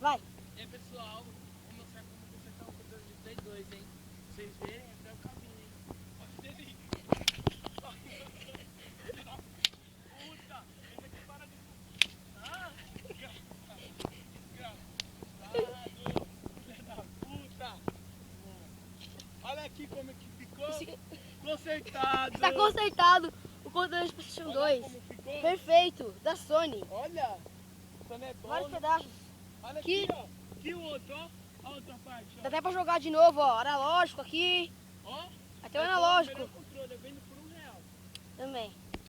Vai. E aí, pessoal, vou mostrar como consertar um controle de Play 2, hein? Pra vocês verem até o caminho, hein? Olha que delícia. Puta, esse aqui para de... Ah, desgraçado, filha da puta. Olha aqui como é que ficou. Consertado. Está consertado o controle de PlayStation Olha 2. como ficou. Perfeito, da Sony. Olha, Sony é bom, Vários né? pedaços. Olha Que- aqui, ó. Aqui o outro, ó. A outra parte, ó. Dá até pra jogar de novo, ó. Analógico aqui. Ó. Até o É bom, analógico melhor controle, eu vendo por R$1. também.